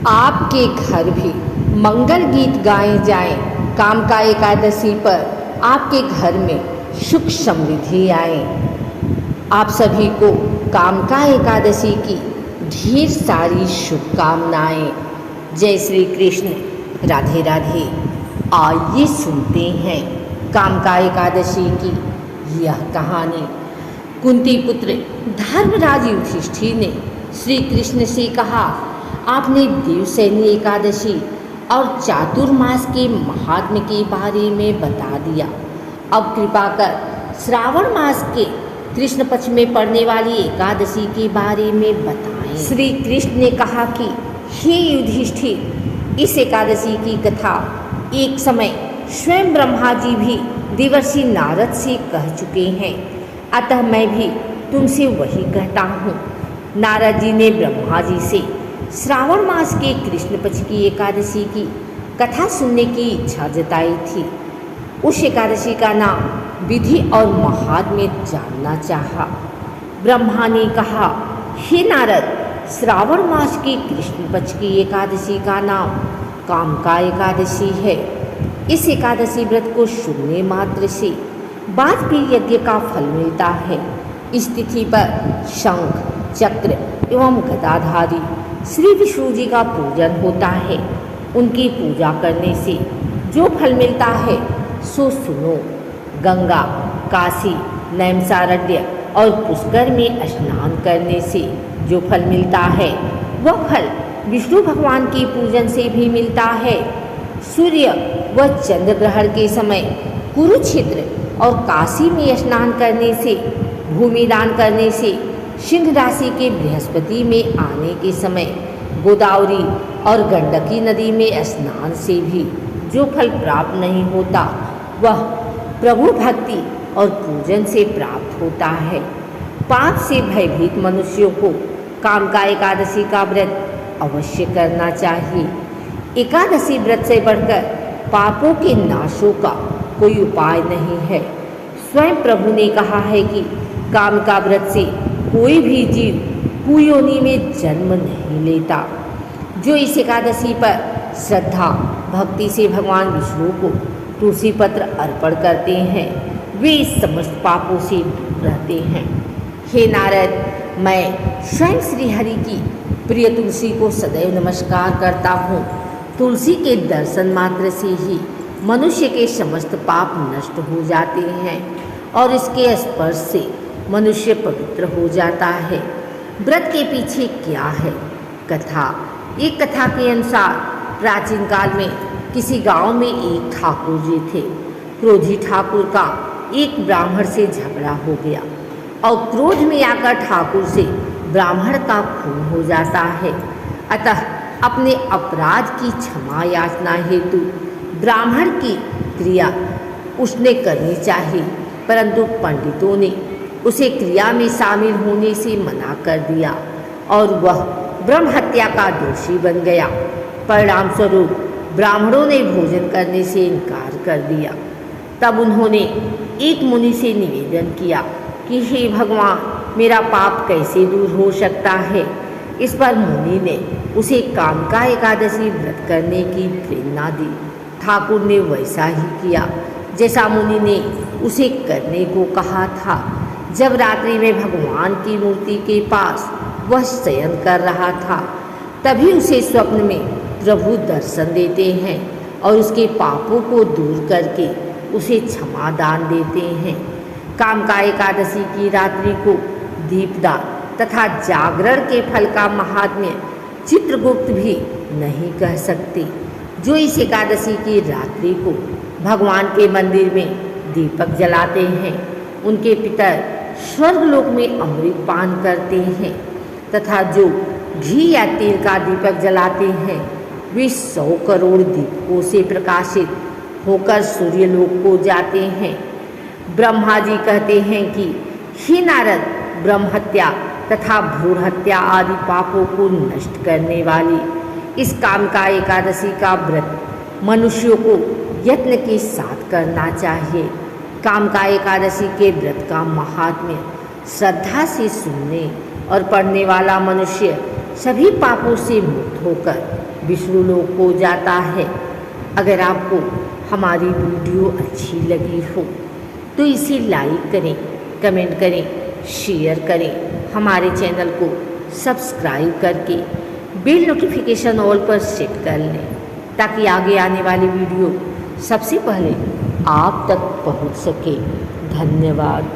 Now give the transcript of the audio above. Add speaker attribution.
Speaker 1: आपके घर भी मंगल गीत गाए जाएं, कामका एकादशी पर आपके घर में सुख समृद्धि आए। आप सभी को कामका एकादशी की ढेर सारी शुभकामनाएं। जय श्री कृष्ण, राधे राधे। आइए सुनते हैं कामका एकादशी की यह कहानी। कुंती पुत्र धर्मराज युधिष्ठिर ने श्री कृष्ण से कहा, आपने देवशयनी एकादशी और चातुर्मास के महात्म्य के बारे में बता दिया। अब कृपा कर श्रावण मास के कृष्ण पक्ष में पड़ने वाली एकादशी के बारे में बताएं। श्री कृष्ण ने कहा कि हे युधिष्ठिर, इस एकादशी की कथा एक समय स्वयं ब्रह्मा जी भी देवर्षि नारद से कह चुके हैं, अतः मैं भी तुमसे वही कहता हूँ। नारद जी ने ब्रह्मा जी से श्रावण मास के कृष्ण पक्ष की एकादशी की कथा सुनने की इच्छा जताई थी। उस एकादशी का नाम विधि और महात्म्य जानना चाहा। ब्रह्मा ने कहा, हे नारद, श्रावण मास की कृष्ण पक्ष की एकादशी का नाम कामका एकादशी है। इस एकादशी व्रत को सुनने मात्र से वाजपेयी यज्ञ का फल मिलता है। इस तिथि पर शंख, चक्र एवं गदाधारी श्री विष्णु जी का पूजन होता है। उनकी पूजा करने से जो फल मिलता है सो सुनो। गंगा, काशी, नैमिषारण्य और पुष्कर में स्नान करने से जो फल मिलता है वह फल विष्णु भगवान के पूजन से भी मिलता है। सूर्य व चंद्र ग्रहण के समय कुरुक्षेत्र और काशी में स्नान करने से, भूमि दान करने से, सिंह राशि के बृहस्पति में आने के समय गोदावरी और गंडकी नदी में स्नान से भी जो फल प्राप्त नहीं होता वह प्रभु भक्ति और पूजन से प्राप्त होता है। पाप से भयभीत मनुष्यों को कामका एकादशी का व्रत अवश्य करना चाहिए। एकादशी व्रत से बढ़कर पापों के नाशों का कोई उपाय नहीं है। स्वयं प्रभु ने कहा है कि कामका व्रत से कोई भी जीव कुयोनि में जन्म नहीं लेता। जो इस एकादशी पर श्रद्धा भक्ति से भगवान विष्णु को तुलसी पत्र अर्पण करते हैं वे इस समस्त पापों से दूर रहते हैं। हे नारद, मैं स्वयं श्री हरि की प्रिय तुलसी को सदैव नमस्कार करता हूँ। तुलसी के दर्शन मात्र से ही मनुष्य के समस्त पाप नष्ट हो जाते हैं और इसके स्पर्श से मनुष्य पवित्र हो जाता है। व्रत के पीछे क्या है? कथा। एक कथा के अनुसार प्राचीन काल में किसी गांव में एक ठाकुर जी थे। क्रोधी ठाकुर का एक ब्राह्मण से झगड़ा हो गया और क्रोध में आकर ठाकुर से ब्राह्मण का खून हो जाता है। अतः अपने अपराध की क्षमा याचना हेतु ब्राह्मण की क्रिया उसने करनी चाहिए, परंतु पंडितों ने उसे क्रिया में शामिल होने से मना कर दिया और वह ब्रह्म हत्या का दोषी बन गया। परिणाम स्वरूप ब्राह्मणों ने भोजन करने से इनकार कर दिया। तब उन्होंने एक मुनि से निवेदन किया कि हे भगवान, मेरा पाप कैसे दूर हो सकता है। इस पर मुनि ने उसे कामका एकादशी व्रत करने की प्रेरणा दी। ठाकुर ने वैसा ही किया जैसा मुनि ने उसे करने को कहा था। जब रात्रि में भगवान की मूर्ति के पास वह शयन कर रहा था, तभी उसे स्वप्न में प्रभु दर्शन देते हैं और उसके पापों को दूर करके उसे क्षमा दान देते हैं। कामका एकादशी की रात्रि को दीपदान तथा जागरण के फल का महात्म्य चित्रगुप्त भी नहीं कह सकते। जो इस एकादशी की रात्रि को भगवान के मंदिर में दीपक जलाते हैं, उनके पितर स्वर्गलोक में अमृत पान करते हैं तथा जो घी या तेल का दीपक जलाते हैं वे 100 करोड़ दीपकों से प्रकाशित होकर सूर्यलोक को जाते हैं। ब्रह्मा जी कहते हैं कि हे नारद, ब्रह्म हत्या तथा भ्रूण हत्या आदि पापों को नष्ट करने वाली इस कामका एकादशी का व्रत मनुष्यों को यत्न के साथ करना चाहिए। कामका एकादशी के व्रत का महात्म्य श्रद्धा से सुनने और पढ़ने वाला मनुष्य सभी पापों से मुक्त होकर विष्णु लोक को जाता है। अगर आपको हमारी वीडियो अच्छी लगी हो तो इसे लाइक करें, कमेंट करें, शेयर करें। हमारे चैनल को सब्सक्राइब करके बेल नोटिफिकेशन ऑल पर सेट कर लें ताकि आगे आने वाली वीडियो सबसे पहले आप तक पहुंच सके। धन्यवाद।